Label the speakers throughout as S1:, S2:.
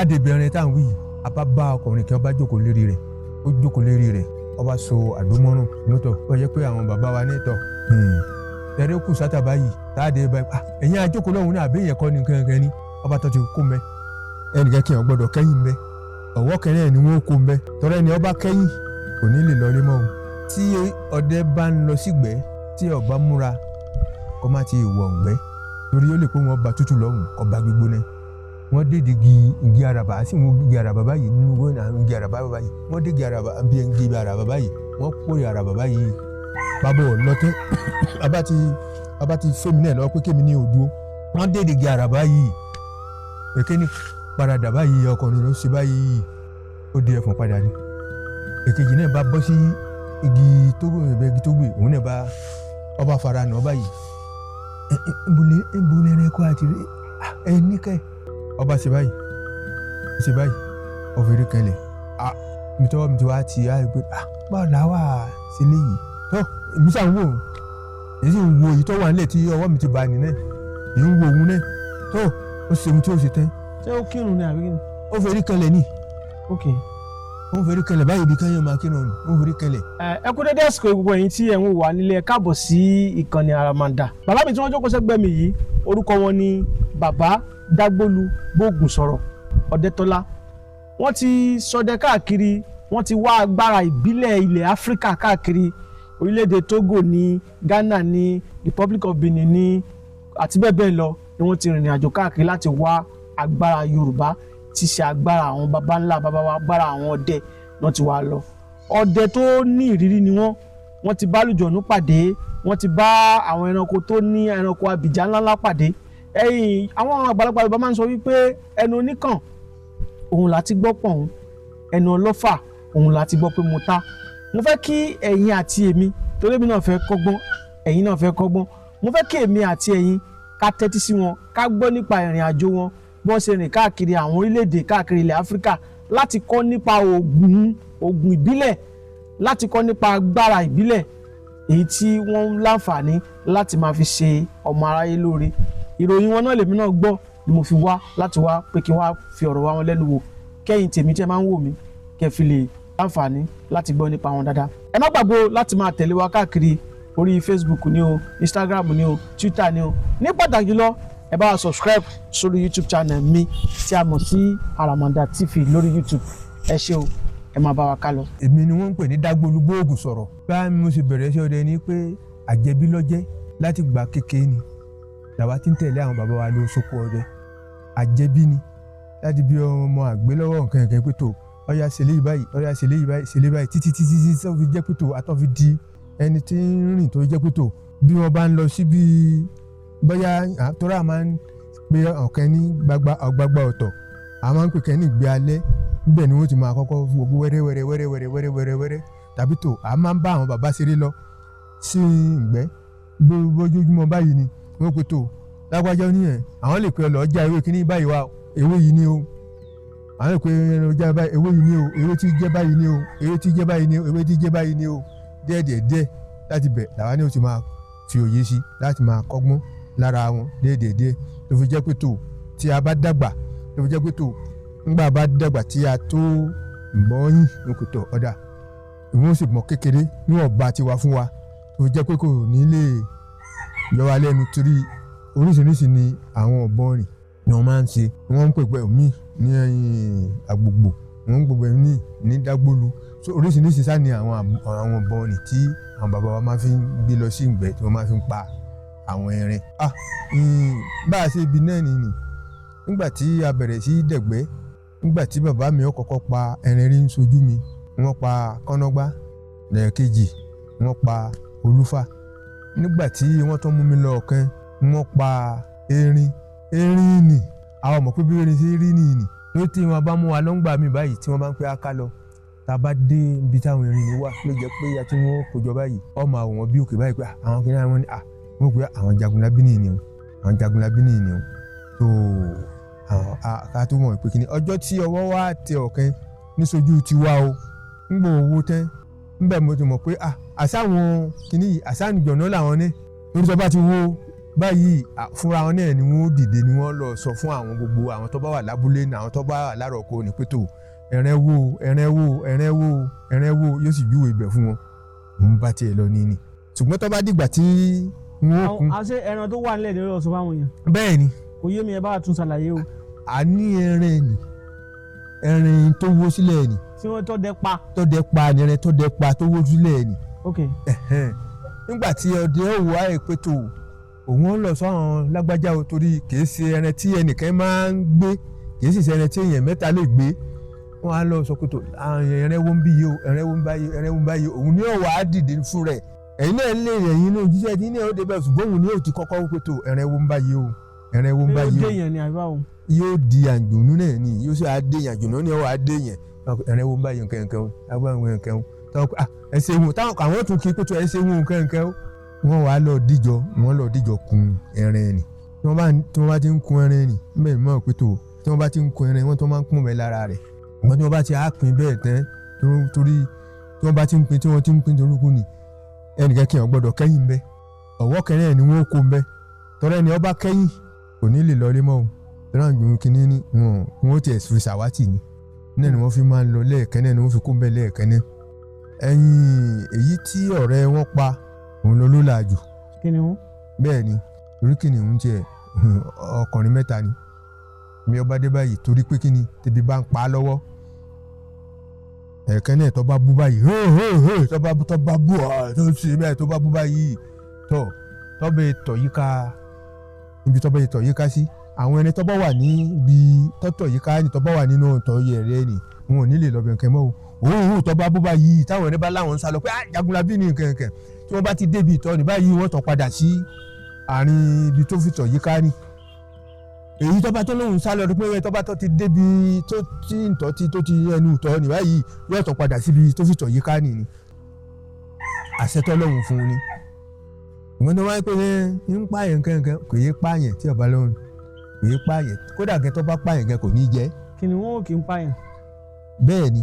S1: táàdé bẹ̀rẹ̀ táwọn wí abá bá ọkùnrin kí ọba jókòó lérí rẹ̀ ó jókòó lérí rẹ̀ ọba so àdómọ́rùn lótọ̀ ó yẹ pé àwọn bàbá wa nítọ̀ tẹ̀rẹ́ kù sátà báyìí táàdé báyìí ẹ̀yin àjókòó lọ́hùn náà àbẹ́yẹn kọ́ ni kankan ní ọba tó ti kó mẹ́ ẹnìkan kí wọ́n gbọ́dọ̀ kẹ́yìn mẹ́ ọ̀wọ́ kẹ́yìn ni wọ́n kó mẹ́ tọ́rẹ́ ni ọba kẹ́yìn kò ní lè lọlé mọ́ o tí ọdẹ bá ń lọ sígbẹ́ tí ọba múra kọ́ má ti wọ̀ ọ̀gbẹ́ torí ó lè pé wọ́n ba tútù lọ́hùn ọba gbígbóná wọ́n dédé igi araba àti wọ́n igi araba báyìí nínú wọ́n náà igi araba báyìí wọ́n dé igi araba bí igi araba báyìí wọ́n kórè araba báyìí bàbá ọlọ́tẹ́ bàbá ti fẹ́mi náà lọ́wọ́ pé kémi ní odò wọ́n dédé igi araba yìí èké ní paradà báyìí ọkùnrin ló ṣe báyìí ó di ẹ̀fọn padà ní èkejì náà bá bọ́ sí igi tó gbé òun náà bá ọba fara nà ọba yìí ìbúlẹ̀ rẹ̀ kọ́ àti ẹni kẹ́ ọba ṣe báyìí ọ̀fẹ́rẹ́ kẹlẹ̀ mi tọ́wọ́ mi ti wá ti á pé báwo làwà sí léyìí tó èmi sàn wò èyí sì ń wo èyí tó wà nílẹ̀ tí ọwọ́ mi ti bá ní náà èyí ń wo òun náà tó ó ṣe ohun tí ó ṣe tán.
S2: ṣé ó kírun ni àbí kí ni.
S1: ó fẹ́rẹ́ kẹlẹ̀ ni.
S2: ok.
S1: ó fẹ́rẹ́ kẹlẹ̀ báyìí ibi kan yẹn máa kírun ni ó fẹ́rẹ́ kẹlẹ̀.
S2: ẹ kú dédé àsìkò gbogbo ẹ̀yin tí ẹ ń wà nílé ẹ káàbọ̀ sí ìkànnì Àràmàǹdà. bàbá mi tí wọ́n jókòó sẹ́gbẹ́ mi yìí orúkọ wọn ni bàbá Dágbólú Bógùnsọ̀rọ̀ Ọdẹ́tọ́lá. wọ́n ti ṣọdẹ káàkiri wọ́n ti wá agbára ìbílẹ̀ ilẹ̀ Áfíríkà káàkiri orílẹ̀-èdè Togo ní Ghana ní Republic of Benin ní àti bẹ́ẹ̀ bẹ́ẹ̀ lọ ni wọ́n ti rìnrìn àjò káàkiri láti wá agbára Yorùbá tí ṣe agbára àwọn baba ńlá baba wa agbára àwọn ọdẹ náà ti wá lọ. ọdẹ tó ní ìrírí ni wọ́n ti bá àlùjọ̀nú pàdé wọ́n ti bá àwọn ẹranko tó ní ẹranko abìjà ńláńlá pàdé. Àwọn àgbàlagbà Yorùbá máa ń sọ wípé ẹnu oníkàn òun láti gbọ́ pọ̀hún ẹnu ọlọ́fà òun láti gbọ́ pé mo ta. mo fẹ́ kí ẹ̀yin àti èmi torí èmi náà fẹ́ kọ́gbọ́n ẹ̀yin náà fẹ́ kọ́gbọ́n mo fẹ́ kí èmi àti ẹ̀yin ká tẹ́tí sí wọn ká gbọ́ nípa ìrìn àjò wọn bí wọ́n ṣe rìn káàkiri àwọn orílẹ̀-èdè káàkiri ilẹ̀ Áfíríkà láti kọ́ nípa oògùn ìbílẹ̀ láti kọ́ nípa agbára ìbílẹ̀ èyí tí wọ́n ń láǹfààní láti máa fi ṣe ọmọ aráyé lóore. ìròyìn wọn náà lèmi náà gbọ́ ni mo fi wá láti wá pé kí n wá fi ọ̀rọ̀ wá wọn lẹ́nu wò kẹ́yìn tèmi tí ẹ máa ń wò mí kẹ́ fi lè láǹfààní láti gbọ́ nípa wọn dáadáa. ẹ má gbàgbé láti máa tẹ̀lé wa káàkiri orí Facebook ni o Instagram ni o Twitter ni o ní pàtàkì lọ ẹ bá wa subscribe sórí YouTube channel mi tí a mọ̀ sí Àràmàǹdà TV lórí YouTube ẹ ṣé o ẹ máa bá wa ká lọ.
S1: èmi ni wọ́n ń pè ní Dágbólú Bógùnsọ̀rọ̀ bá mo sì bẹ̀rẹ̀ sí ọdẹ ni pé àjẹbí lọ́jẹ́ láti gbà kékeré ni làwa ti ń tẹ̀lé àwọn bàbá wa lọ sóko ọdẹ àjẹbí ni láti bí ọmọ àgbélọ́wọ́ nǹkan ẹ̀kẹ́ pé tó ọya ṣẹlẹ̀ yìí báyìí ọya ṣẹlẹ̀ yìí báyìí ṣẹlẹ̀ báyìí títí tó fi jẹ́ pé tó àtọ́ fi di ẹni tí ń rìn tó jẹ́ pé tó bí wọ́n bá ń lọ síbi bóyá àtọ́rà máa ń pe ọ̀kẹ́ ní gbagba ọ̀tọ̀ a máa ń pè kẹ́ ní ìgbé alẹ́ níbẹ̀ ni wọ́n ti máa kọ́kọ́ gbogbo wẹ́rẹ́ tàbí tó a máa ń bá àwọn bàbá ṣeré lọ sí ìgbẹ́ bójoojúmọ́ báyìí ni wọ́n pe tó lágbájá oníyẹn àwọn lè pe ọlọ́jà ewé kíní báyìí wá ewé yìí ni o àwọn lè pe ọlọ́jà ewé yìí ni o ewé tí jẹ́ báyìí ni o ewé tí jẹ́ báyìí ni o ewé tí jẹ́ báyìí ni o díẹ̀ láti bẹ̀ làwọn ni ó ti máa fi òye sí láti máa kọ́gbọ́n lára wọn díẹ̀ ló fi jẹ́ pé tó tí a bá dàgbà ló fi jẹ́ pé tó ńgbà bá dàgbà tí a tó mọ́yìn ló kò tọ̀ ọ̀dà ìwọ́n sì mọ̀ kékeré níwọ̀n bá ti wá fún wa tó fi jẹ́ pé kò ní lè yọ wa lẹ́nu torí oríṣiríṣi ni àwọn ọ̀bọ̀n rìn ni wọ́n máa ń ṣe wọ́n ń pèpè mí ní Àgbògbò wọ́n ń pèpè mí ní Dágbólú so oríṣiríṣi sá ni àwọn ọ̀bọ̀n rìn tí àwọn bàbá wa máa fi ń gbé lọ sí ìgbẹ́ tí wọ́n máa fi ń pa àwọn ẹrin. bá a ṣe ibi náà nìyí nígbà tí a bẹ̀rẹ̀ sí dẹ̀gbẹ́ nígbà tí bàbá mi ó kọ́kọ́ pa ẹrin rí ń sojú mi wọ́n pa kọ́nọ́gbá lẹ́ẹ̀kejì wọ́n pa olúfà nígbà tí wọ́n tún mú mi lọ ọ̀kan wọ́n pa erin nì àwọn ọmọ pé bí erin ṣe rí nìyí ló tí wọ́n bá mú wa lọ́ngbà mi báyìí tí wọ́n bá ń pẹ́ aká lọ tá a bá dé ibi táwọn erin ni wà ló jẹ́ pé ya tí wọ́n kó jọ báyìí ọmọ àwọn bí òkè báyìí pé àwọn kìnìún àwọn ni wọ́n pé àwọn Jagunlabi nìyí ni o àwọn Jagunlabi nìyí ni o tó àwọn ká tó mọ̀ pé kíni ọjọ́ tí ọwọ́ wa tẹ ọ̀kan níṣojú tiwa o ń gbọ́ owó tẹ́ ń bẹ̀ mo ti mọ̀ pé àṣàwọn kíní yìí àṣàǹjọ̀nà làwọn ní lórí tó bá ti wo báyìí fúnra wọn náà ni wọ́n dìde ni wọ́n lọ sọ fún àwọn gbogbo àwọn tó bá wà lábúlé ní àwọn tó bá wà lárọ̀kọ ní pẹ́tò ẹ̀rẹ́ wo yóò sì júwe ibẹ̀ fún wọn òun bá tiẹ̀ lọ ní ni ṣùgbọ́n tó bá dìgbà tí wọ́n kún.
S2: àṣé ẹran tó wà nílẹ̀ ni ó sọ fáwọn èèyàn.
S1: bẹ́ẹ̀ ni.
S2: kò yé mi ẹ bá tún ṣàlàyé o.
S1: a ní ẹran tó wó sílẹ̀ ni.
S2: tí wọ́n tó dẹ pa
S1: ni ẹran tó dẹ pa tó wó sílẹ̀ ni.
S2: ok.
S1: nígbà tí ọdẹ òwò àyè pẹ́tò òun lọ sọ́run lágbájá o torí kìí ṣe ẹran tí ẹnìkan máa ń gbé kìí sì ṣe ẹran tí èèyàn mẹ́ta lè gbé wọ́n á lọ sọ pé tó ẹran wo ń bí yìí o ẹran wo ń báyìí òun ni ọ̀wà á dìde fún rẹ̀ ẹ̀yin náà lè ẹ̀yin náà jíjẹ́ ẹ̀yin náà ó débẹ̀ ṣùgbọ́n òun ni yóò ti kọ́kọ́ pé tó ẹran wo ń báyìí o ẹran wo ń báyìí o
S2: yóò dé yẹn ni àbá o.
S1: yóò di àjùnú náà ni yóò sì á dé yẹn àjùnú ni ọ̀wà á dé yẹn ẹran wo ń báyìí nǹkan àwọn tún kí pé tó ẹ ṣe wọn nǹkan wọ́n wá lọ díjọ kun ẹran ẹni tí wọ́n bá ti ń kun ẹran ẹni bẹ́ẹ̀ ni mọ̀ pé tó tí wọ́n bá ti ń kun ẹran wọ́n tó máa ń kún bẹ́ẹ̀ lára rẹ̀ wọ́n tí wọ́n bá ti á pin bẹ́ẹ̀ tán torí tí wọ́n bá ti ń pin tí wọ́n ti ń pin torúkú ni ẹnìkan kí wọ́n gbọ́dọ̀ kẹ́yìn bẹ́ẹ̀ ọ̀wọ́ kẹrin ẹ̀ ni wọ́n kó bẹ́ẹ̀ tọ́rọ ẹni ọba kẹ́yìn kò ní lè lọlé mọ́ o tọ́rọ àjùmọ̀ kìíní ni wọ́n ti ẹ̀sùn ṣàwátì ni náà ni wọ́n fi máa ń lọ lẹ́ẹ̀kan náà ni wọ́n fi kó bẹ́ẹ̀ lẹ́ẹ̀kan náà ẹ̀yìn èyí tí ọ̀rẹ́ wọn pa òun ló làjù.
S2: kìnìún.
S1: bẹ́ẹ̀ ni torí kìnìún tiẹ̀ ọkùnrin mẹ́ta ni mi ọba dé báyìí torí pé kíni tẹbi bá ń pa á lọ́wọ́ ẹ̀ẹ̀kan náà tó bá bú báyìí tó bá bú tó ṣe bẹ́ẹ̀ tó bá bú báyìí tó bẹ tọ̀ yíká ibi tó bẹ tọ̀ yíká sí àwọn ẹni tó bá wà níbi tọ́tọ̀ yíká ni tó bá wà nínú ọ̀tọ̀ yẹ̀rẹ́ ni wọn ò ní lè lọ bẹ̀ nǹkan mọ́ o tó bá bú báyìí táwọn ẹni bá láwọn ń sá lọ pé Jagunlabi ní nǹkan tí wọ́n bá ti débi ìtọ́ ní báyìí wọ́n tàn padà sí àárín ibi tó fi tọ̀ yíká ni èyí tó bá tó lóhùn sá lọ pé tó bá tó ti débi tó ti ń tọ́ tó ti ẹnu ìtọ́ ní báyìí wọ́n tàn padà síbi tó fi tọ̀ yíká ni àṣẹ tó lóhùn fún un ni ìwọ́n tó wáyé pé ń pààyàn kankan kò yé pààyàn tí ọba lóhùn kò yé pààyàn kódà gẹ́ tó bá pààyàn gan kò ní jẹ́.
S2: kìnìún ò kì í pààyàn.
S1: bẹ́ẹ̀ ni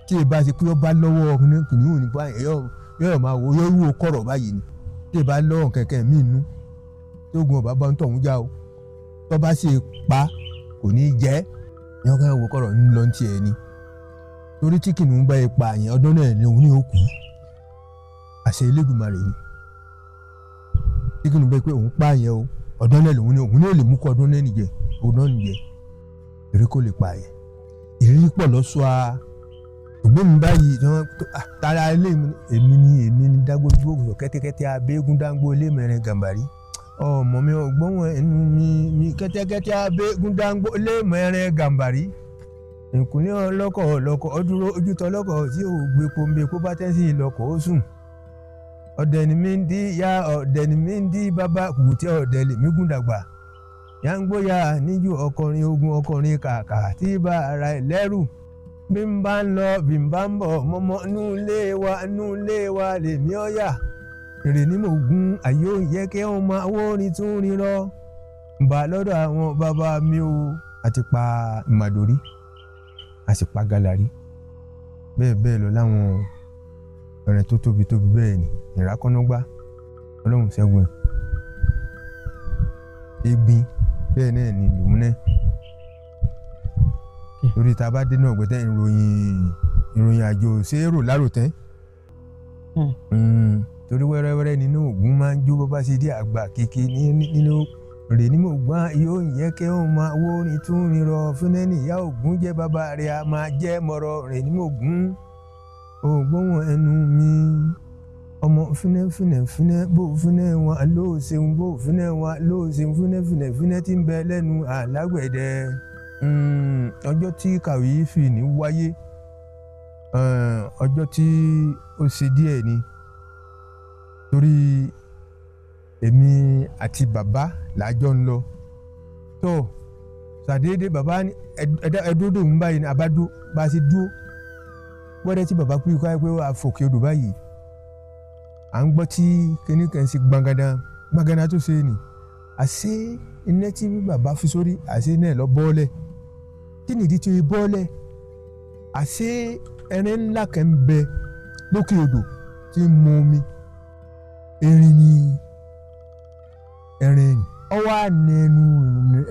S1: tí ì bá ṣe pé ọba lọ́wọ́ kìnìún ní pààyàn yóò máa wo yóò wúwo kọ̀rọ̀ báyìí ni tí ì bá lọ́wọ́ kẹ̀kẹ́ mí inú tí ogun ọba bá ń tọ̀hún já o tó bá ṣe pa kò ní jẹ́ yóò kàn wò kọ̀rọ̀ ń lọ tiẹ̀ ni torí tí kìnìún bá yẹ pààyàn ọdún náà ni òun ní òkú àṣẹ Elédùmarè ni tí kìnìún bá yẹ pé òun pààyàn o ọdún náà lòun ní òun ní èlè mú kọ ọdún náà nìjẹ ọdún nìjẹ èrè kò lè pààyàn ìrírí pọ̀ lọ́sọ̀ a ṣùgbọ́n mi báyìí tara ilé èmi ni Dágbójú Ògùnṣọ̀ kẹ́tẹ́kẹ́tẹ́ abẹ́gun dáńgbó ilé mẹ́rin Gàmbàrí ọmọ mi ọgbọ́n ẹnu mi kẹ́tẹ́kẹ́tẹ́ abẹ́gun dáńgbó ilé mẹ́rin Gàmbàrí ìkùnlẹ̀ ọlọ́kọ̀ ọdúró ojútọ̀ ọlọ́kọ̀ tí ò gbé pombe kó bá tẹ́sí ìlọ́kọ̀ ó sùn ọ̀dẹ̀ ni mi ń dí ya ọ̀dẹ̀ ni mi ń dí bàbá kùtẹ́ ọ̀dẹ̀ lè mí gùn dàgbà yàngbóyà níjú ọkùnrin ogun ọkùnrin kàkà tí bá ara ẹ̀ lẹ́rù bí n bá ń lọ bí n bá ń bọ̀ mọ́mọ́ nú ilé wa lèmi ọ̀yà èrè ní mò ń gún àyè òye kí wọ́n máa wórin tún rin rọ ń bá lọ́dọ̀ àwọn bàbá mi o àti pa Ìmàdórí àti pa Gàlàrí bẹ́ẹ̀ lọ láwọn ẹ̀rìn tó tóbi bẹ́ẹ̀ ni ìrákọ́núgbá Ọlọ́run ṣẹ́gun egbin bẹ́ẹ̀ náà ni lòun náà lórí tá a bá dé náà gbẹ́tẹ́ ìròyìn àjò ṣéèrò láròtẹ́ torí wẹ́rẹ́wẹ́rẹ́ nínú ògún máa ń jó bọ́ bá ṣe dé àgbà kéke nínú rè ní mògbọ́n yóò yẹ kí wọ́n máa wórin tún rin rọ fúnẹ́nì ìyá ògún jẹ́ bàbá rẹ̀ a máa jẹ́ mọ̀rọ̀ rè ní mògún ògbóhùn ẹnu mi ọmọ fúnẹ́ bó fúnẹ́ wọn ló ṣeun bó fúnẹ́ wọn ló ṣeun fúnẹ́ tí ń bẹ lẹ́nu alágbẹ̀dẹ ọjọ́ tí kàwéfì ní wáyé ọjọ́ tí ó ṣe díẹ̀ ni torí èmi àti bàbá làjọ ń lọ tó ṣàdédé bàbá ní ẹdúdò ń báyìí ní abádó bá a ṣe dúró wọ́dẹ́ tí bàbá kúrò káyọ̀ pé wà á fòkè odò báyìí à ń gbọ́ tí kíní kan ṣe gbàngàdà tó ṣe ni àṣé iná tí bàbá fi sórí àṣé náà lọ bọ́ọ̀lẹ̀ kí nìdí tí ó bọ́ọ̀lẹ̀ àṣé ẹrin ńlá kan ń bẹ lókè odò tí ń mu omi erin ẹran ẹni ọ wá nà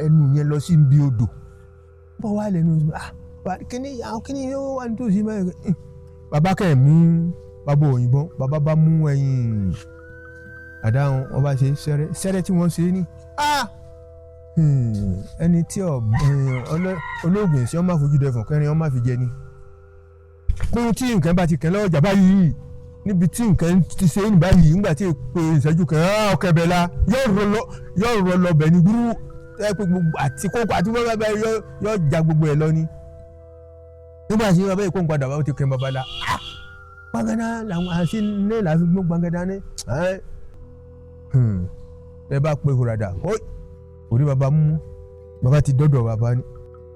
S1: ẹnu yẹn lọ sí ibi odò bọ́ wá lẹ́nu kíní yóò wà nítòsí mẹ́rin bàbá kẹ́ ẹ̀ mú bàbá òyìnbó bàbá bá mú ẹyin àdáhùn wọn bá ṣe sẹ́rẹ́ tí wọ́n ṣe ní ẹni tí olóògùn èsì ọmọ àfojú dẹfọ̀n kẹrin ọmọ àfi jẹ ni pé tí nǹkan bá ti kẹ́ lọ́wọ́ jàmbá yìí níbi tí nǹkan ti ṣe ní báyìí nígbà tí èpè ìṣẹ́jú kan ọkẹ́ bẹ̀ la yóò rọ lọ bẹ̀ ní gbúrú ẹ pé gbogbo àti kókó àti bàbá bá yóò ja gbogbo ẹ̀ lọ ni nígbà tí bàbá yìí kó ń padà bá ti kẹ́ bàbá la gbàgádà làwọn àti ní làfi gbọ́ gbàgádà ní ẹ bá pé hùràdà orí bàbá mú bàbá ti dọ́dọ̀ bàbá ní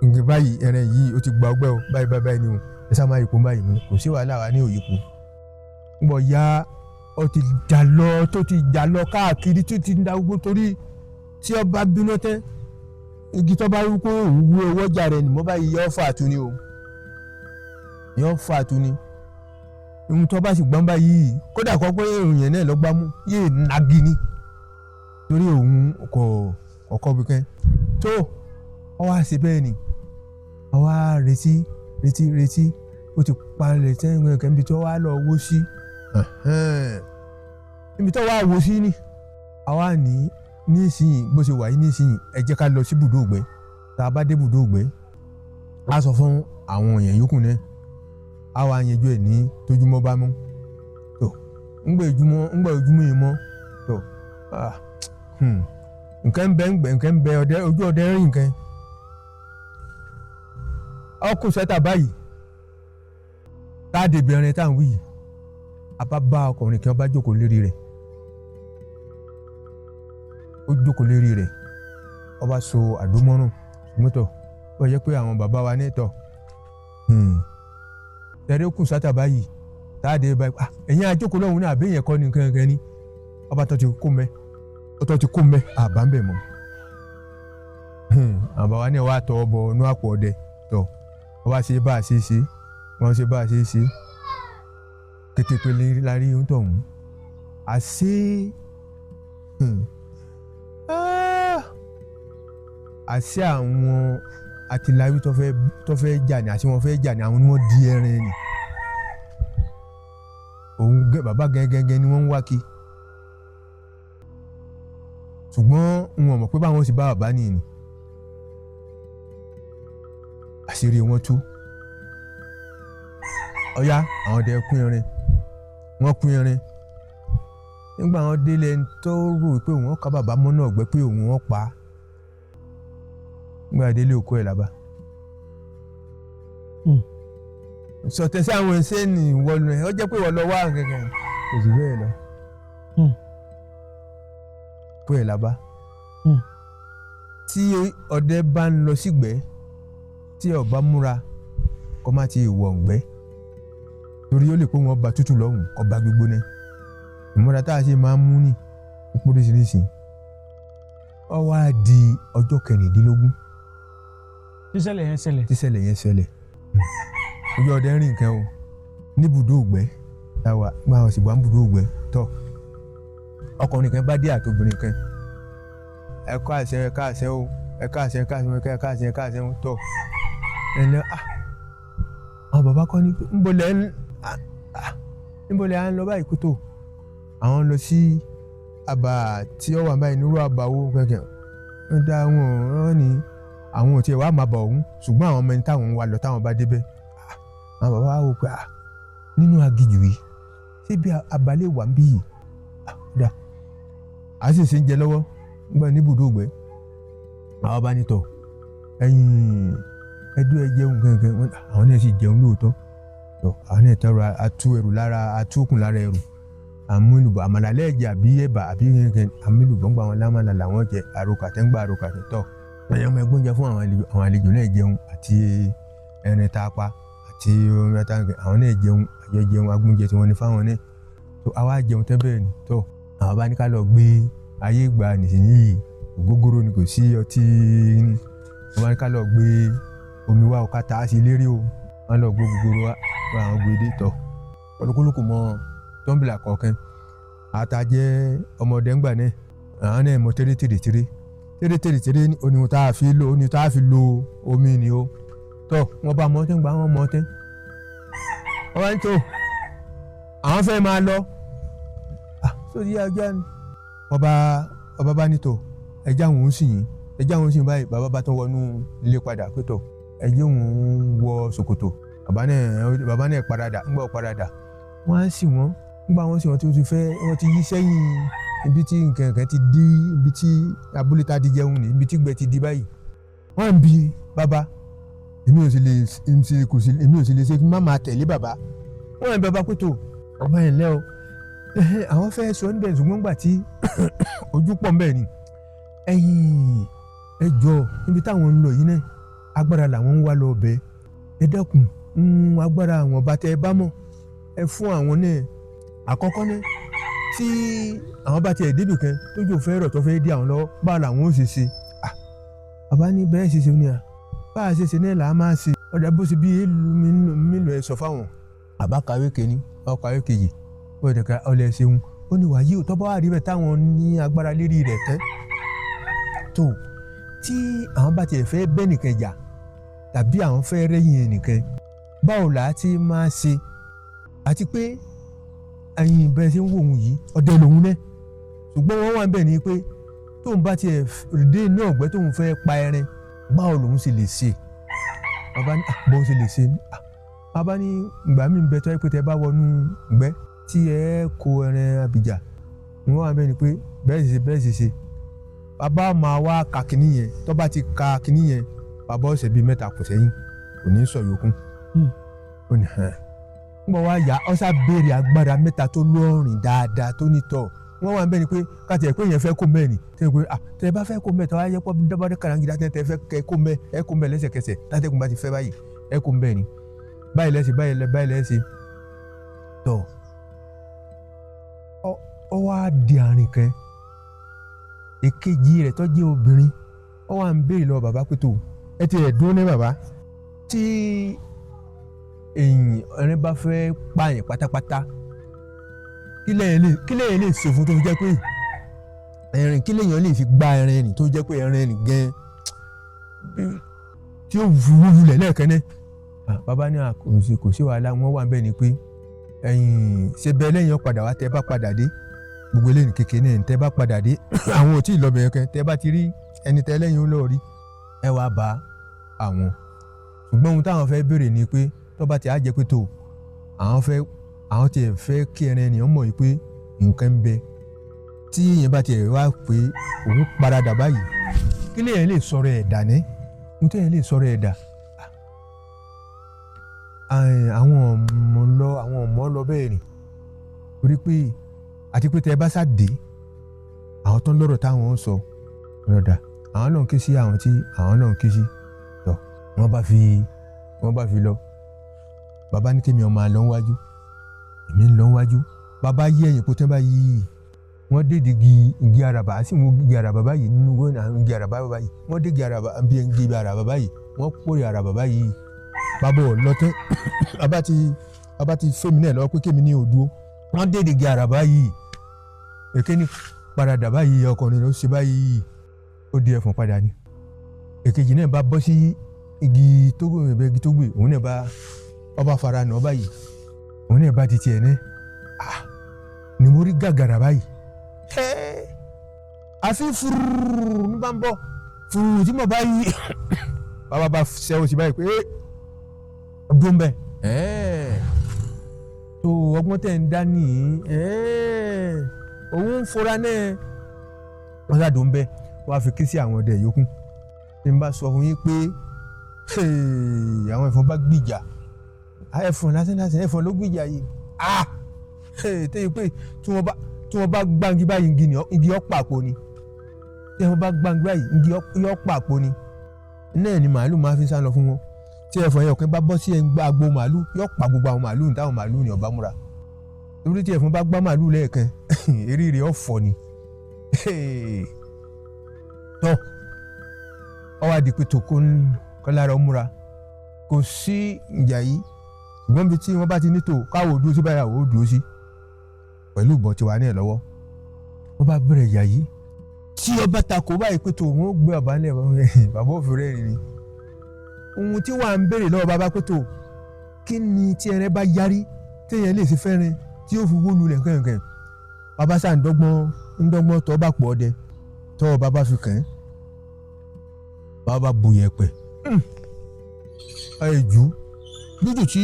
S1: nǹkan báyìí ẹran yìí ó ti gba ọgbẹ́ o báyìí ni o ẹ sá máa yìí kún báyìí mú kò sí wàhálà wa ní òyìnbó nbọ ya ọ ti jà lọ káàkiri tó ti ń da gbogbo torí tí ọ bá bínú tẹ igi tó bá rí kó òwú owó jà rẹ nìmọ báyìí yọ fà tu ni o yọ fà tu ni ohun tó bá sì gbọ́n báyìí kódà kọ́ pé èèyàn náà lọ́gbà mú yéè nagi ni torí òun ọkọ̀ bìkan tó ọ wá ṣe bẹ́ẹ̀ ni ọ wá retí ó ti palẹ̀ sẹ́yìn nǹkan níbi tó wá lọ wó sí níbi tó wá wó sí ni àwa ní nísìnyí bó ṣe wà yìí nísìnyí ẹ jẹ́ ká lọ sí bùdó ògbẹ́ tá a bá dé bùdó ògbẹ́ á sọ fún àwọn èèyàn yòókù náà á wá yanjú ẹ̀ ní tójúmọ́ bá mọ́ tó ńgbà ojúmọ́ yìí mọ́ tó nǹkan ń bẹ ojú ọdẹ rìn nǹkan ọkùn sẹ́tà báyìí táàdì ìbẹ̀rẹ̀ tá à ń wí yìí abá bá ọkùnrin kí wọ́n bá jókòó lérí rẹ̀ ó jókòó lérí rẹ̀ wọ́n bá so àdómọ́rùn mọ́tò wọ́n yẹ pé àwọn bàbá wa ní tọ̀ tẹ̀rẹ́ kùn sátà báyìí táàdì báyìí ẹ̀yin àjókòó lọ́hùn ní àbẹ́yẹn kọ́ ni kankan ni ọba tó ti kó mẹ́ àbá ń bẹ̀ mọ́ àwọn bàbá ní wàá tọ́ ọ bọ̀ inú àpò ọdẹ tọ̀ wọ́n bá ṣe bá a ṣe ṣe wọ́n ṣe bá a ṣe ṣe kétépe lárí ohun tó ń àṣé àwọn àtìláwí tó fẹ́ jà ní àṣé wọ́n fẹ́ jà ní àwọn ni wọ́n di ẹran ni òun bàbá gẹ́gẹ́ ni wọ́n ń wá kí ṣùgbọ́n wọn mọ̀ pé báwọn sì bá bàbá nìyí àṣírí wọn tú ọ̀yá àwọn ọdẹ kún irin wọ́n kún irin nígbà wọn délé tó rò pé wọ́n ká bàbá mọ́ náà gbẹ́ pé òun wọ́n pa á nígbà délé òkú ẹ̀ lábá sọtẹ sí àwọn ẹsẹ ní ìwọlù ẹ ó jẹ́ pé ìwọ lọ wá gẹ́gẹ́ kò sí bẹ́ẹ̀ lọ kú ẹ̀ lábá tí ọdẹ bá ń lọ sígbẹ́ tí ọba múra kọ́ má ti wọ̀ ǹgbẹ́ torí ó lè pé wọn ba tútù lọ́hùn ọba gbígbóná ìmúra tá a ṣe máa ń mú ní póríṣiríṣi ó wá di ọjọ́ kẹrìndínlógún tíṣẹ̀lẹ̀ yẹn ṣẹlẹ̀ ojú ọdẹ rìn nǹkan o ní ibùdó ògbẹ́ táwa gba àwọn òsìgbà ń ibùdó ògbẹ́ tọ̀ ọkùnrin kan bá dé àtòbìnrin kan ẹ̀ka àṣẹ o ẹ̀ka àṣẹ o tọ̀ ẹ̀lẹ́ àwọn bàbá kọ́ ní níbolẹ̀ à ń lọ báyìí kó tó àwọn lọ sí àbà tí ó wà báyìí nírú àbàwò kẹ̀kẹ́ ń dá wọn rán ní àwọn ò tiẹ̀ wá máa bọ̀ ọ̀hún ṣùgbọ́n àwọn ọmọ ẹni táwọn ń wá lọ táwọn bá débẹ̀ àwọn bàbá wa wò pé nínú agijù yìí ṣé bí abalẹ̀ wà ń bí yìí dá a sì ṣe ń jẹ lọ́wọ́ nígbà níbùdó ògbẹ́ àwọn bá ní tọ̀ ẹ̀yìn ẹdún ẹ jẹun gangan àwọn náà sì jẹun lóòótọ́ àwọn náà tọrọ atú ẹrù lára atúkùn lára ẹrù àmúlùbọ àmàlálẹ́ ẹ̀jẹ̀ àbí ẹ̀bà àbí gangan àmúlùbọ̀ ń gba àwọn lámàlà làwọn jẹ àròkàtẹ́ ń gba àròkàtẹ́ tọ̀ ẹ̀yàn ọmọ ẹgbọ́n jẹ fún àwọn àlejò náà jẹun àti ẹran tá a pa àti orin ata àwọn náà jẹun àjẹjẹun agbóúnjẹ tí wọ́n ní fáwọn náà tó àwa jẹun tẹ́ bẹ́ẹ̀ ni tọ̀ àwọn bá ní ká lọ gbé ayé ìgbà nìsinyìí ògógóró ni kò sí ọtí ní wọ́n bá ní ká lọ gbé omi wa ọ̀ka tá a sì lérí o wọ́n lọ gbé gbogbo wa àwọn gbèdé tọ̀ olúkúlùkù mọ tọ́ḿbìlà kọ̀ọ̀kan àtàjẹ́ ọmọdé ńgbà náà àwọn náà mọ tẹ́rẹ́tẹ́rẹ́ ní oníhun tá a fi lo omi ni o tọ́ wọ́n bá mọ́tẹ́ gbà wọ́n mọ́tẹ́ wọ́n bá ń tó àwọn fẹ́ máa lọ sórí ajá ni ọba bá ní tó ẹjá òun sì yín báyìí bàbá bá tó wọnú ilé padà pé tọ̀ ẹjẹ́ òun wọ ṣòkòtò bàbá náà paradà ńgbà paradà wọ́n á sì wọ́n ńgbà wọ́n sì wọ́n tí wọ́n ti yí sẹ́yìn ibi tí nǹkan ti di ibi tí abúlé ta di jẹun ní ibi tí gbẹ ti di báyìí wọ́n ń bi bàbá èmi ò sì lè ṣe kí n má máa tẹ̀lé bàbá wọ́n ń bàbá pé tó ọba yẹn lẹ́ o àwọn fẹ́ sọ níbẹ̀ ṣùgbọ́n gbà tí ojú pọ̀ mbẹ́ ni ẹ jọ níbi táwọn ń lọ yìí náà agbára làwọn ń wá lọ bẹ́ẹ̀ ẹ dẹ́kun agbára àwọn ọba tẹ ẹ bá mọ̀ ẹ fún àwọn náà àkọ́kọ́ náà tí àwọn bá tiẹ̀ débì kan tójú fẹ́ rọ̀ tó fẹ́ dí àwọn lọ́wọ́ báwo làwọn ó ṣe ṣe bàbá ní bẹ́ẹ̀ ṣe ṣe ní bá a ṣe ṣe náà là á máa ṣe ọ̀dà bó ṣe bí mílò ẹ̀ sọ fáwọn àbá kàwé kìíní ọkàwé kejì ọ̀dẹ̀ka ọ̀lẹ̀ ṣeun ó ní wàyí ò tọ́ bá wà rí bẹ́ẹ̀ táwọn ní agbára lérí rẹ̀ tẹ́ tó tí àwọn bá tiẹ̀ fẹ́ bẹ́ nìkan jà tàbí àwọn fẹ́ rẹ́yìn ẹnìkan báwo là á ti máa ṣe àti pé ẹ̀yin bẹ́ẹ̀ ṣe ń wò wọ́n yìí ọdẹ lòun náà ṣùgbọ́n wọ́n wà ń bẹ̀ ní pé tóun bá tiẹ̀ dé inú ọ̀gbẹ́ tóun fẹ́ pa ẹran báwo lòun ṣe lè ṣe bàbá ní bóun ṣe lè ṣe bàbá ní ìgbà míì ń bẹ tó ẹ pé tẹ bá wọnú ìgbẹ́ tí ẹ kó ẹran abìjà wọ́n wà ń bẹ̀ ní pé bẹ́ẹ̀ sì ṣe bàbá máa wá ka kínní yẹn tó bá ti ka kínní yẹn bàbá ọ̀sẹ̀ bíi mẹ́ta kò sẹ́yìn kò ní sọ yòókù ó ní hàn ngbọ wa yà ọsà béèrè agbára mẹ́ta tó lọrin dáadáa tó nítọ wọn wà bẹ́ẹ̀ ni pé káàtì ẹ pé yẹn fẹ́ kó mẹ ni tẹ pé tẹ bá fẹ́ kó mẹ tẹ wá yẹ pọ dábàdé karangida tẹ fẹ́ kẹ kó mẹ ẹ kó mẹ lẹ́sẹ̀kẹsẹ̀ tàtẹkùn bá ti fẹ́ báyìí ẹ kó mẹ ni báyìí lẹsẹ tọ ọ wá di àárín kan èkejì rẹ̀ tó jẹ́ obìnrin ọ wà ń béèrè lọ bàbá pé tó ẹ ti ẹ dúró ní bàbá tí èyìn ẹni bá fẹ́ pààyàn pátápátá kí lẹ́yìn lè ṣe fún tó fi jẹ́ pé ẹ̀rìn kí lẹ́yìn lè fi gba ẹ̀rìn ẹ̀rìn tó jẹ́ pé ẹ̀rìn ẹ̀rìn gan tí ó wúlẹ̀ lẹ́ẹ̀kan náà bàbá ní kò sí wàhálà wọn wà bẹ́ẹ̀ ni pé ẹ̀yìn ṣe bẹ́ẹ̀ lẹ́yìn padà wá tẹ́ bá padà dé gbogbo eléyìí kékeré náà tẹ́ bá padà dé àwọn ò tí ì lọ bẹ̀rẹ̀ kan tẹ́ bá ti rí ẹni tẹ́ lẹ́yìn ó lọ́ọ́ rí ẹ wá bá àwọn ṣùgbọ́n ohun táwọn fẹ́ béèrè ni pé tó bá ti á jẹ́ pé tó àwọn tiẹ̀ fẹ́ kí ẹran ènìyàn mọ̀ pé nǹkan ń bẹ tí èèyàn bá tiẹ̀ wá pé òun paradà báyìí kí lèèyàn lè sọ̀rọ̀ ẹ̀ dà ní ohun tí èèyàn lè sọ̀rọ̀ ẹ̀ dà àwọn ọmọ lọ bẹ́ẹ̀ rìn torí pé àti pé tẹ ẹ bá sáde àwọn tó ń lọ́rọ̀ táwọn ń sọ ọ̀dà àwọn náà ń ké sí àwọn tí àwọn náà ń ké sí tọ̀ wọ́n bá fi lọ bàbá ní kémi ọmọ àlọ́ wájú èmi ń lọ wájú bàbá yí ẹ̀yìn kó tẹ́ bá yí wọ́n dé igi àràbà àti ìwọ̀n igi àràbà báyìí nínú gbọ́n àwọn igi àràbà báyìí wọ́n dé igi àràbà báyìí wọ́n kórè àràbà báyìí bàbá ò lọ́tẹ́ bàbá ti fẹ́mi náà lọ́wọ́ pé kémi ní òdúró wọ́n dé igi àràbà yìí èké ní paradà báyìí ọkùnrin ló ṣe báyìí ó di ẹ̀fọn padà ní èkejì náà bá bọ́ sí igi tó gbé òun náà bá ọba fara nà ọba yìí òun náà bá ti tiẹ̀ ní ni mo rí gàgàrà báyìí àfi fúrúrú ní bá ń bọ̀ fúrúrú tí mo bá yí bàbá bá ṣẹ́wó sí báyìí pé dùn bẹ́ẹ̀ tó ọgbọ́n tẹ̀ ń dá nìyí òun ń fura náà wọ́n ṣáà dùn bẹ́ẹ̀ wọ́n á fi ké sí àwọn ọdẹ yòókù tí n bá sọ fún yín pé àwọn ẹ̀fọn bá gbìjà ẹ̀fọn lásán ẹ̀fọn ló gbìjà yìí tẹ́yìn pé tí wọ́n bá gbáǹgì báyìí igi ọ̀pá àpò ni tí wọ́n bá gbáǹgì báyìí igi ọ̀pá àpò ni náà ni màálù máa fi sá lọ fún wọn tí ẹ̀fọn yẹn ọ̀kẹ́ bá bọ́ sí agbo màálù yóò pa gbogbo àwọn màálù táwọn màálù ni ọba múra torí tí ẹ̀fọn bá gbá màálù lẹ́ẹ̀kan eré rẹ̀ ọ̀fọ̀ ni tọ́ ọ wá di pé tòkó kọ́lára ó múra kò sí ìjà yìí ṣùgbọ́n bí tí wọ́n bá ti ní tò káwọ́ dúró sí báyà ó dúró sí pẹ̀lú ìbọn tiwa ní ẹ̀ lọ́wọ́ wọ́n bá bẹ̀rẹ̀ ìjà yìí tí ọba takò báyìí pé tó wọn gbé ọba ńlẹ̀ bàbá òfin rẹ̀ ni ohun tí wàá ń béèrè lọ́wọ́ bàbá pé tó kí ni tí ẹrẹ bá yarí téèyàn lè ṣe fẹ́ràn tí yóò fi wó lulẹ̀ kẹ̀kẹ́ bàbá sáà ń dọ́gbọ́n tọ́ bá pọ̀ ọdẹ tọ́ bàbá fi kàn án bàbá bu yẹ̀pẹ̀ ẹ̀jú lójú tí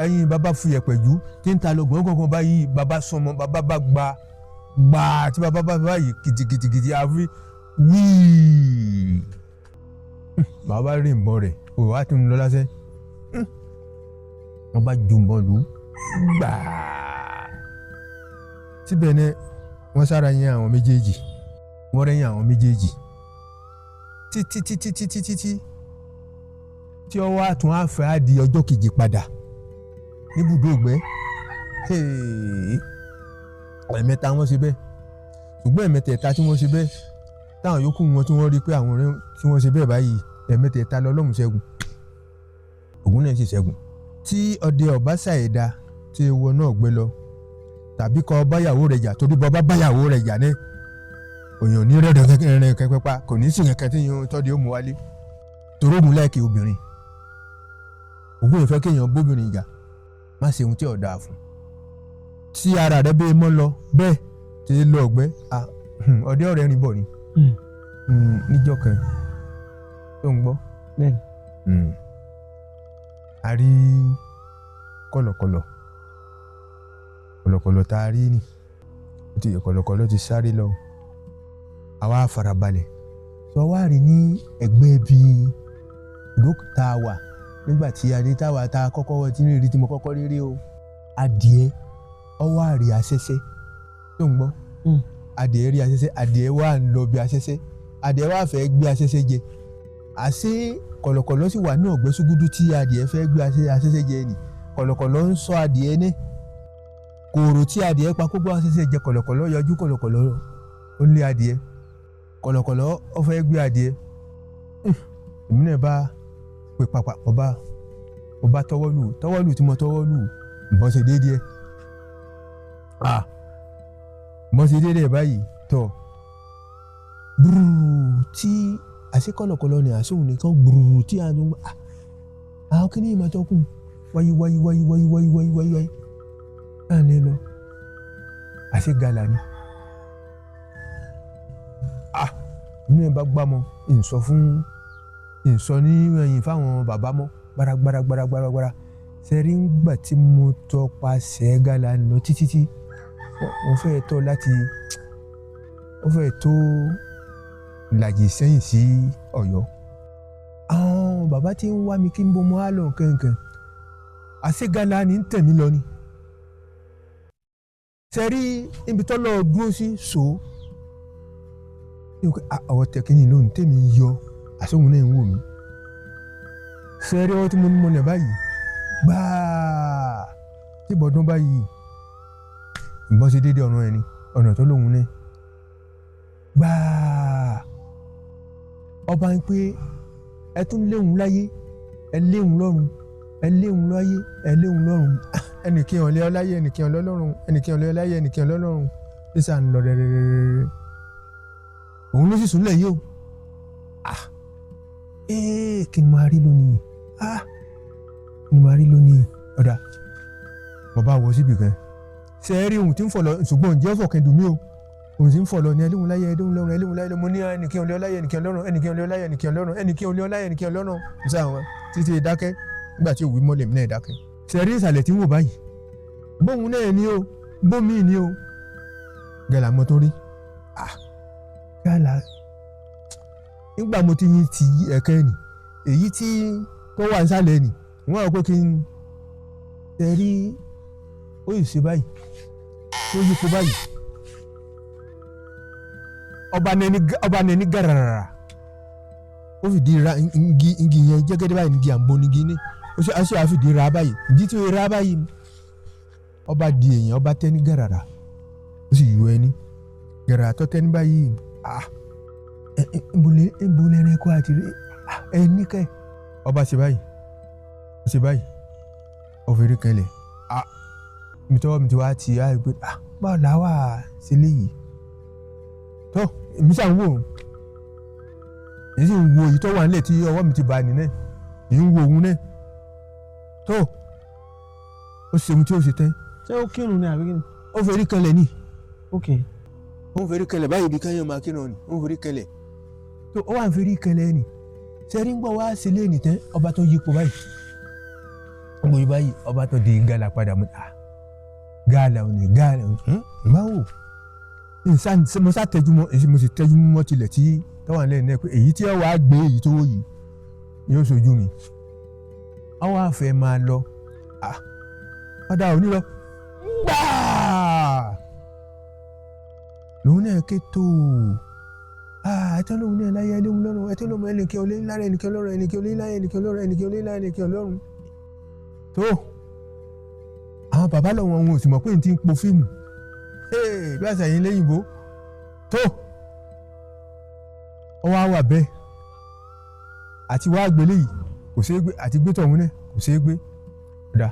S1: ẹyin bàbá fi yẹ̀pẹ̀ jú tí ń ta lọ gbọ̀ngbọ̀n báyìí bàbá sọmọ bàbá bá gbà tí bàbá bá báyìí kìtìkìtìkìtì àfi wíì bàbá rí nbọn rẹ̀ òwò á ti ń lọ lásẹ̀ wọ́n bá ju nbọn lù ú gbàá síbẹ̀ ni wọ́n sára yẹn àwọn méjèèjì wọ́n rẹ́yìn àwọn méjèèjì títí tí ọwọ́ àtún àfẹ́ á di ọjọ́ kejì padà níbùdó ògbẹ́ ẹ̀mẹ́ta wọ́n ṣe bẹ́ẹ̀ ṣùgbọ́n ẹ̀mẹ́tẹ̀ẹ̀ta tí wọ́n ṣe bẹ́ẹ̀ táwọn yòókù wọn tí wọ́n rí pé àwọn ọ̀rẹ́ tí wọ́n ṣe bẹ́ẹ̀ báyìí ẹ̀mẹ́tẹ̀ẹ̀ta lọ́lọ́run ṣẹ́gun Ògún náà sì ṣẹ́gun tí ọdẹ ọba ṣàìdá tí ewu náà gbé lọ tàbí kọ báyàwó rẹ̀ jà torí bọ́ bá báyàwó rẹ̀ jà ní òyìn òní rẹ̀ rẹ̀ kẹ́pẹ́pá kò ní sí kẹ́kẹ́ tí yóò tọ́jú ó mú wálé torí Ògún láìkè obìnrin Ògún ìfẹ́ kéèyàn bóbìnrin jà má ṣe ohun tí ò dáa fún tí ara rẹ̀ bẹ́ẹ̀ mọ́ lọ bẹ́ẹ̀ tí lọ ọ̀gbẹ́ ọdẹ ọ̀rẹ́ rìn bọ̀ ni níjọ́ kan tó ń gbọ́ a rí kọ̀lọ̀kọ̀lọ̀ tá a rí ni kọ̀lọ̀kọ̀lọ̀ ti sáré lọ àwa farabalẹ̀ sọ wá rí ní ẹgbẹ́ bíi ìlú tá a wà nígbà tí adé táwa tá a kọ́kọ́ tí ní rí tí mo kọ́kọ́ rí o adìẹ ọwọ́ àrí asẹ́sẹ́ tó ń gbọ́ adìẹ rí asẹ́sẹ́ adìẹ wà ń lọ bí asẹ́sẹ́ adìẹ wà fẹ́ gbé asẹ́sẹ́ jẹ àṣé kọ̀lọ̀kọ̀lọ̀ sì wà ní ọ̀gbẹ́ ṣúgúdú tí adìẹ fẹ́ gbé asẹ́sẹ́ jẹ ni kọ̀lọ̀kọ̀lọ̀ ń sọ adìẹ ní kòrò tí adìẹ pa kó bá asẹ́sẹ́ jẹ kọ̀lọ̀kọ̀lọ̀ yọjú kọ̀lọ̀kọ̀lọ̀ ó lé adìẹ kọ̀lọ̀kọ̀lọ̀ ó fẹ́ gbé adìẹ èmi náà bá pè pàpà ọba tọwọ́lù tí mo tọwọ́lù ìbọn ṣe déédéé ìbọn ṣe déédéé báyìí tọ gbùrù tí àṣẹ kọ̀lọ̀kọ̀lọ̀ ni àṣẹ òun nìkan gbùrù tí a ń gbà àwọn kìíní ìmọ̀ tó kù wáyé náà ní lọ àṣẹ gàlà ni nínú ẹ̀ bá gbá mọ́ ìsọ ní ẹ̀yìn fáwọn bàbá mọ́ gbáragbára sẹ́rí ń gbà tí mo tọpasẹ̀ gàlà lọ títí wọ́n fẹ́ tó ìlàjì sẹ́yìn sí Ọ̀yọ́ àwọn bàbá tí ń wá mi kí n bọ́ mọ́ á lọ kankan àṣegàlà ni ń tẹ̀mí lọ ni sẹ́rí ibi tó lọ dúró sí so àwọn tẹ̀kínì lónìí tèmi yọ àṣehun náà ń wò mí sẹ́rí ọwọ́ tí mo ní mọ́lẹ̀ báyìí gbáà tí bọ̀dún báyìí ìbọn ṣe déédéé ọ̀nà ẹni ọ̀nà tó lóhun náà gbáà ọba ń pé ẹ tún léhun láyé ẹ léhun lọ́run ẹ léhun láyé ẹ léhun lọ́run ẹnìkan ọ̀lẹ́ ọláyé ẹnìkan ọ̀lẹ́ ọlọ́run ẹnìkan ọ̀lẹ́ ọláyé ẹnìkan ọ̀lẹ́ ọlọ́run nísà ń lọ rẹ̀rẹ̀rẹ̀rẹ̀ òun ló sì sùn lẹ̀ yìí o kí ni máa rí lónìí kí ni máa rí lónìí ọ̀dà mo bá wọ síbì kan ṣe é rí ohun tí ń fọ̀ lọ ṣùgbọ́n ǹjẹ́ fọ̀kẹ́ dùn mí o ohun tí ń fọ̀ lọ ní ẹlẹ́hùn láyé ẹlẹ́hùn lọ́rùn ẹlẹ́hùn láyé mo ní ẹnìkan ọ̀lẹ́ ọláyé ẹnìkan ọlọ́run ẹnìkan ọ̀lẹ́ ọláyé ẹnìkan ọlọ́run ẹnìkan ọ̀lẹ́ ọláyé ẹnìkan ọlọ́run ṣáà wọn títí dákẹ́ nígbà tí òwú mọ́lẹ̀ mi náà dákẹ́ ṣe rí ìsàlẹ̀ tí ń wò báyìí bóun náà ni o bómi ni o gàlà mọ́ tó rí gàlà nígbà mo ti yin ti ẹ̀kẹ́ ni èyí tí tó wà nísàlẹ̀ ni wọ́n rò pé kí n tẹ̀rí ó yìí ṣe báyìí tó yípo báyìí ọba nẹni gàràrà ó fìdí ra igi yẹn jẹ́gẹ́dẹ́ báyìí ní igi àǹbó ní igi ní ó ṣe àfìdí ra báyìí ìdí tí ó ra báyìí ọba di èèyàn ọba tẹ́ni gàràrà ó sì yọ ẹni gàràrà tó tẹ́ni báyìí ìbúlẹ̀ rẹ̀ kó àti ẹni kẹ́ ọba ṣe báyìí ọ̀fẹ́rẹ́ kẹlẹ̀ mi tọ́wọ́ mi ti wá ti gbé báwo làwà sí léyìí tó èmi ṣà ń wò ó èyí sì ń wo èyí tó wà nílẹ̀ tí ọwọ́ mi ti bá ní náà èyí ń wo òun náà tó ó ṣe ohun tí ó ṣe tán.
S2: ṣé ó kírun ni àbí kí ni.
S1: ó fẹ́rí kanlẹ̀ ni.
S2: ok.
S1: ó ń fẹ́rí kanlẹ̀ báyìí bí káyọ̀ máa kírun ni ó ń fẹ́rí kanlẹ̀ tó ó wà ń fẹ́rí kanlẹ̀ ni sẹ́rí ń gbọ́ wá sílé nìtẹ́ ọba tó yípo báyìí ń gbọ́ yí báyìí ọba tó di gàlà padà mọ́ gàlà ò ní gàlà ò ní báwo mo sá tẹjú mọ́ èyí mo sì tẹjú mọ́ tilẹ̀ tí tọ́wọ́n lẹ́yìn náà pé èyí tí ó wàá gbé èyí tó wò yìí yóò ṣojú mi àwọn àfẹ́ máa lọ padà òní lọ gbáà lòun náà ké tó ẹtọ́ lòun náà láyé ẹlẹ́hun lọ́rùn ẹtọ́ lòun ẹnìkẹ́ olé ńlára ẹnìkẹ́ ọlọ́run ẹnìkẹ́ olé ńlára ẹnìkẹ́ ọlọ́run ẹnìkẹ́ olé ńlára ẹnìkẹ́ ọlọ́run tó àwọn bàbá lọ́wọ́ wọn ò sì mọ̀ pé n ti ń po fíìmù bí àṣà yín lẹ́yìnbó tó ọwọ́ àwà bẹ́ẹ̀ àti wàá gbélé yìí kò ṣeé gbé àti gbé tọ̀hún náà kò ṣeé gbé ọ̀dà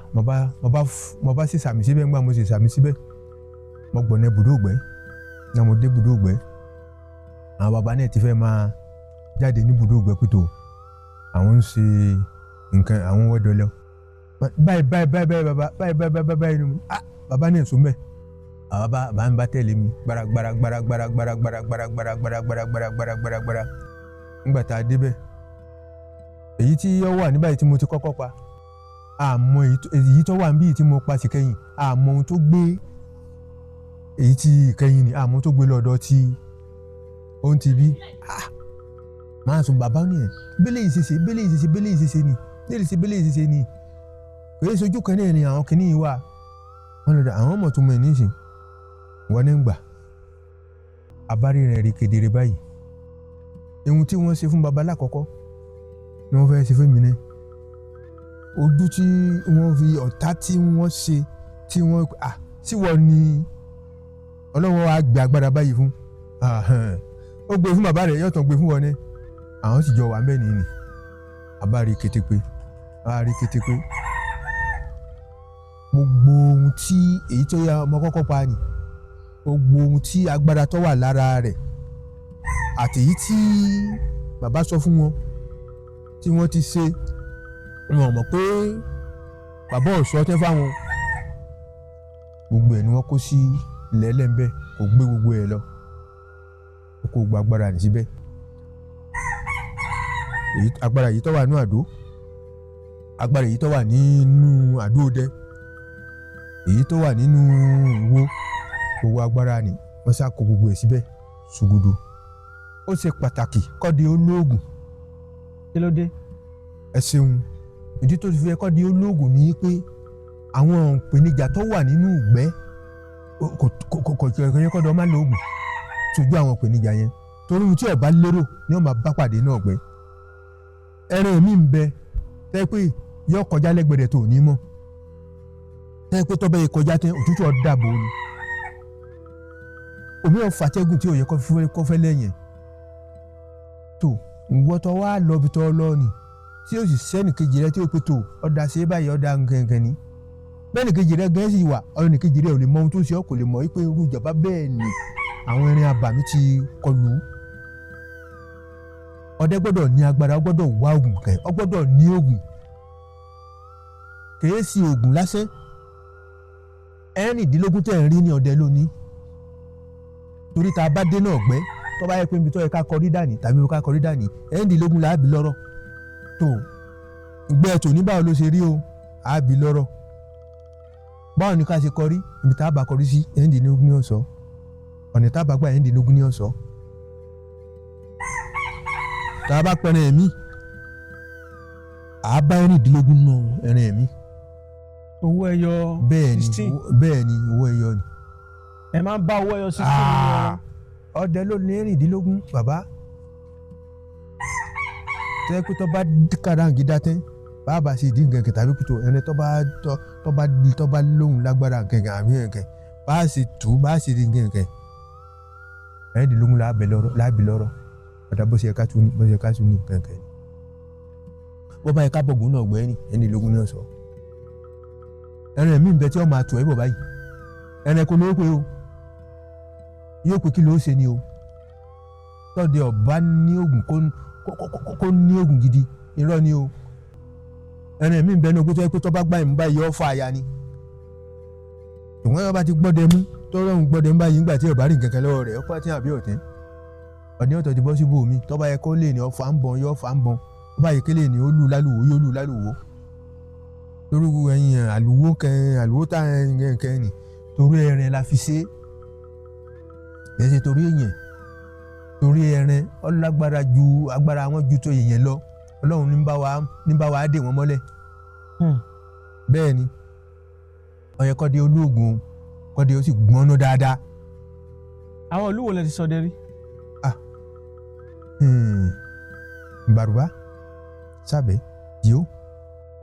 S1: mo bá sì sàmì síbẹ̀ ńgbà mo sì sàmì síbẹ̀ mo gbọ̀nà ibùdó ògbẹ́ náà mo dé ibùdó ògbẹ́ àwọn bàbá náà ti fẹ́ máa jáde ní ibùdó ògbẹ́ pẹ̀tọ́ àwọn ń ṣe nǹkan àwọn wọ́dọ̀ lọ báyìí ni bàbá náà sọ mẹ́ẹ̀ bàbá ń bá tẹ̀lé mi gbaragbara ńgbà tá a débẹ̀ èyí tí ó wà níbàyí tí mo ti kọ́kọ́ pa àmọ́ èyí tó wà níbí tí mo pa sí kẹ́yìn àmọ́ ohun tó gbé èyí tí kẹ́yìn ni àmọ́ tó gbé lọ́dọ̀ tí ó ń ti bí máa sùn bàbá nìyẹn bẹ́lẹ̀ ìṣẹ̀ṣẹ̀ ni kò yẹ sojú kan náà ni àwọn kìnnìún yìí wà wọn lọ́dọ̀ àwọn ọmọ tó mọ ẹ̀ níṣìn wọn ní gbà abárí rẹ̀ rí kedere báyìí ohun tí wọ́n ṣe fún baba lákọ̀ọ́kọ́ ni wọ́n fẹ́ ṣe fún mi náà ojú tí wọ́n fi ọ̀tá tí wọ́n ṣe tí wọ́n tí wọ́n ní ọlọ́wọ́ wa gbé agbára báyìí fún ó gbé fún bàbá rẹ̀ yọ̀tọ̀ gbé fún wọn ní àwọn sì jọ wà mẹ́rin ni abárí kétépé gbogbo ohun tí èyí tó yẹ ọmọ kọ́kọ́ pa ni gbogbo ohun tí agbára tó wà lára rẹ̀ àtèyí tí bàbá sọ fún wọn tí wọ́n ti ṣe wọn mọ̀ pé bàbá ọ̀ṣọ́ tẹ́ fáwọn gbogbo ẹ̀ ni wọ́n kó sí lẹ́lẹ́ ńbẹ́ kò gbé gbogbo ẹ̀ lọ ó kó gba agbára rẹ̀ síbẹ̀ agbára yìí tó wà nínú àdó agbára yìí tó wà nínú àdó ọdẹ èyí tó wà nínú ìwo gbogbo agbára ni wọ́n sá kó gbogbo ẹ̀ síbẹ̀ ṣùgbọ́dọ̀ ó ṣe pàtàkì kọ́di olóògùn.
S2: kí ló dé.
S1: ẹ ṣeun ìdí tó ti fi kọ́di olóògùn ni pé àwọn ìpèníjà tó wà nínú ìgbẹ́ kò yẹ kọ́dọ̀ má lóògùn tójú àwọn ìpèníjà yẹn torí ohun tí ọba lérò ni wọ́n máa bá pàdé náà gbẹ́. ẹran mi ń bẹ tẹ́ pé yọ kọjá lẹ́gbẹ̀rẹ̀ tó ní mọ́ tẹ́ pé tọ́bẹ̀ yẹ kọjá tẹ́ òtútù ọ̀dàbò ni omi ọ̀fàtẹ́gùn tí ò yẹ kó fẹ́ lẹ́yìn tó ìwọ́tọ̀ wá lọ́bi tọ́ lọ́ọ̀nì tí ó sì sẹ́nì kejì rẹ tí ó pé tó ọ̀dà ṣe é báyìí ọ̀dà gẹ̀ǹgẹ̀ ni bẹ́ẹ̀ni kejì rẹ gẹ̀ẹ́ sì wà ọ̀nì kejì rẹ ò lè mọ ohun tó ṣe ọ́ kò lè mọ̀ wípé irú ìjọba bẹ́ẹ̀ ni àwọn erin abàmì ti kọlù ọdẹ gbọ́dọ̀ ní agbára ó gbọ́dọ̀ wá oògùn kẹ ó gbọ́dọ̀ ní oògùn kèé sí oògùn lásán ẹ̀rìndínlógún tẹ̀ ń rí ní ọdẹ lónìí torí tá a bá dé náà gbẹ́ tó bá yẹ pé ibi tó yẹ ká kọrí dání tàbí ká kọrí dání ẹ̀rìndínlógún là á bí lọ́rọ̀ tó ìgbẹ́ tòní báwo ló ṣe rí o á bí lọ́rọ̀ báwo ni ká ṣe kọrí ibi tá a bá kọrí sí ẹ̀rìndínlógún ní ọ̀sọ́ ọ̀nà tá a bá gbà ẹ̀rìndínlógún ní ọ̀sọ́ tá a bá pẹ̀rẹ̀ ẹ̀mí àá bá ẹ̀rìndínlógún náà ẹ̀rìn ẹ̀mí.
S2: owó ẹyọ 16
S1: bẹ́ẹ̀ ni owó ẹyọ ni.
S2: ẹ máa ń bá owó ẹyọ 16 ní
S1: ọdẹ ló ní ẹ̀rìndínlógún bàbá tẹ́ pé tó bá kàdáǹgì dátẹ́ bàbá sì dín kẹ̀kẹ́ tàbí kùtù ẹni tó bá lóhùn lágbára kẹ̀kẹ́ àmì kẹ̀kẹ́ bá sì tù bá sì dín kẹ̀kẹ́ ẹ̀rìndínlógún láàbì lọ́rọ̀ ọ̀dà bó ṣe ká tún ní kẹ̀kẹ́ bó bá yẹ ká bọ̀gùn náà gbẹ́ ni ẹ̀rìndínlógún náà sọ ẹ̀rìn mi ń bẹ tí wọ́n máa tù ẹ́ bọ̀ báyìí ẹ̀rìn kò ló pé o yóò pé kí ló ṣe ni o tọ́de ọba ní oògùn kó ní oògùn gidi irọ́ ni o ẹran mi bẹ́ẹ̀ ní ogún tó yẹ pé tó bá gbá ìmú báyìí yọ fà ya ni ìwọ́n yóò bá ti gbọ́dẹ mú tọ́rọ̀ ń gbọ́dẹ mú báyìí nígbà tí ọba rí nǹkan kan lọ́wọ́ rẹ̀ ọ̀pá tí àbí ọ̀tẹ́ ọ̀ní ọ̀tọ̀ ti bọ́ síbò mi tọ́ba yẹ kó lè ní ọ̀fà ń bọ̀n yọ ọ̀fà ń bọ̀n ọba yẹ kélé ní ó lù lálùwò yóò lù lálùwò torí ẹyin àlùwò tá ẹ̀ǹkẹ́ ni torí ẹran la fi ṣe lẹ́sẹ̀ torí èèyàn torí ẹran ọlágbára ju agbára wọn ju tó èèyàn lọ ọlọ́run ní bá wa dè wọ́n mọ́lẹ̀ bẹ́ẹ̀ ni ọyẹ kọ́dé olóògùn kọ́dé ó sì gbọ́nú dáadáa.
S2: àwọn olúwo lẹ ti ṣọdẹ rí.
S1: Bàrùbá Sábẹ́ Jìó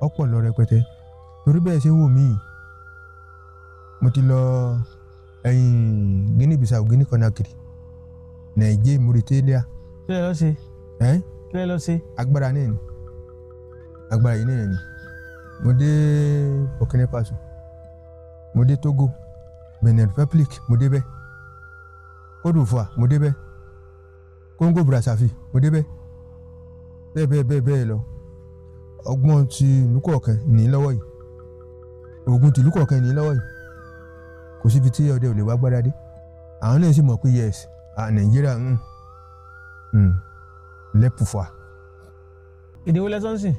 S1: ọ̀pọ̀ lọ rẹpẹtẹ torí bẹ́ẹ̀ ṣe ń wò mí mo ti lọ Guinea Bissau Guinea Conakry Nàìjíríà Mauritania.
S2: kí lẹ lọ ṣe. kí lẹ lọ ṣe.
S1: agbára náà ni agbára yìí náà ni mo dé Burkina Faso mo dé Togo Benin Republic mo dé bẹ́ẹ̀ Côte d'Ivoire mo dé bẹ́ẹ̀ Congo Brazzaville mo dé bẹ́ẹ̀ lọ ọgbọ́n ti ìlú kọ̀ọ̀kan ní lọ́wọ́ yìí oògùn ti ìlú kọ̀ọ̀kan ní lọ́wọ́ yìí kò síbi tí ọdẹ ò lè wá gbára dé àwọn náà sì mọ̀ pé yes Nàìjíríà lẹ́pùfà.
S2: èdè wo lẹ́sọ̀ ń sìn.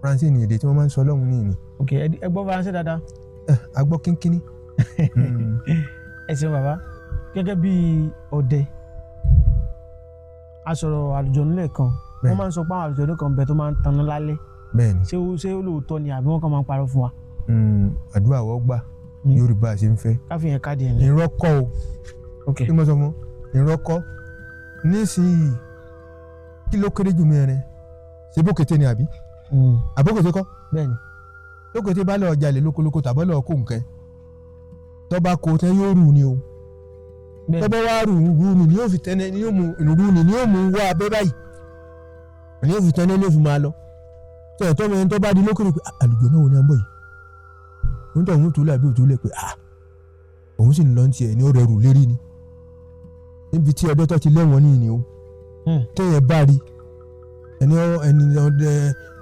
S1: Faransé ni èdè tí wọ́n máa ń sọ lọ́hùn ní ìní.
S2: ok ẹ gbọ́ Faransé dáadáa.
S1: a gbọ́ kínkínní.
S2: ẹ ṣeun bàbá gẹ́gẹ́ bí ọdẹ a sọ̀rọ̀ àlùjọ̀nnú lẹ́ẹ̀kan wọ́n máa ń sọ pé àwọn àlùjọ̀nnú kan bẹ tó máa ń tanná lálẹ́.
S1: bẹ́ẹ̀ni.
S2: ṣé ó lóòótọ́ ni àbí wọ́n kàn máa ń parọ́ fún wa.
S1: àdúrà wọ́n gbà Yorùbá ṣe ń fẹ́.
S2: káfí yẹn káàdì yẹn lẹ.
S1: irọ́ kọ́ o.
S2: ok
S1: kí mo sọ mọ́ irọ́ kọ́ nísìnyí kí ló kéré jù mẹ́rin ṣe bókété ni àbí. àbókété kọ́.
S2: bẹ́ẹ̀ni.
S1: lókété bá lọ jalè lókolóko tàbí lọ kó nǹkan tọ́ba kò tẹ́ yóò rù ni o tọ́ba wá rù ni yóò fi tẹ́lẹ̀ ni yóò mú wá abẹ́ báyìí ni yóò fi tẹ́lẹ̀ ni yóò fi máa lọ tọ́ mi tọ́ bá di lókèrè pé àlùjọ náà wò ní abọ́ yìí òun tọ̀ òun tó lẹ̀ àbí òtún lẹ̀ pé òun sì ń lọ tiẹ̀ ní ó rẹ̀ rù lérí ni níbi tí ọdẹ tó ti lẹ́wọ̀n ní ìní o téèyàn bá rí ẹni ọdẹ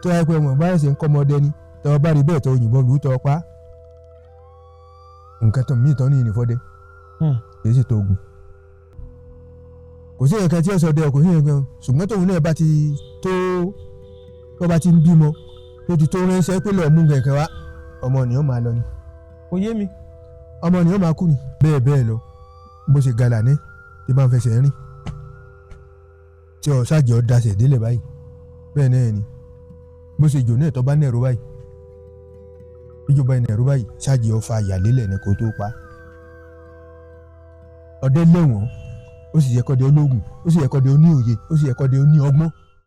S1: tó yẹ pé wọn bá ẹsẹ̀ ń kọ́ ọmọdé ni tọ́ bá rí bẹ́ẹ̀ tó yìnbọn lù ú tọ́ pa nǹkan tó mìíràn tán ní ìnìfọ́dẹ kì í sì tó ogun kò sí nǹkan tí ó sọ dẹ kò sí nǹkan ṣùgbọ́n tóun náà bá ti tó bá ti ń bímọ tó ti tó ránṣẹ́ pé lọ́ọ̀ mú nǹkan wá ọmọ nìyẹn máa lọ ni.
S2: kò yé mi.
S1: ọmọ nìyẹn máa kú ni. bẹ́ẹ̀ lọ bó ṣe gàlà ní tí bá ń fẹsẹ̀ rìn tí ọ ṣáàjì ọ daṣẹ̀ délẹ̀ báyìí bẹ́ẹ̀ náà ni bó ṣe jò náà tó bá nẹ̀rọ báyìí ìjọba ẹnẹ̀rú báyìí ṣáàjì ọfà àyàlélẹ̀ ní kó tó pa ọdẹ lẹ́wọ̀n ó sì yẹ kọ́dẹ ológun ó sì yẹ kọ́dẹ oní òye ó sì yẹ kọ́dẹ oní ọgbọ́n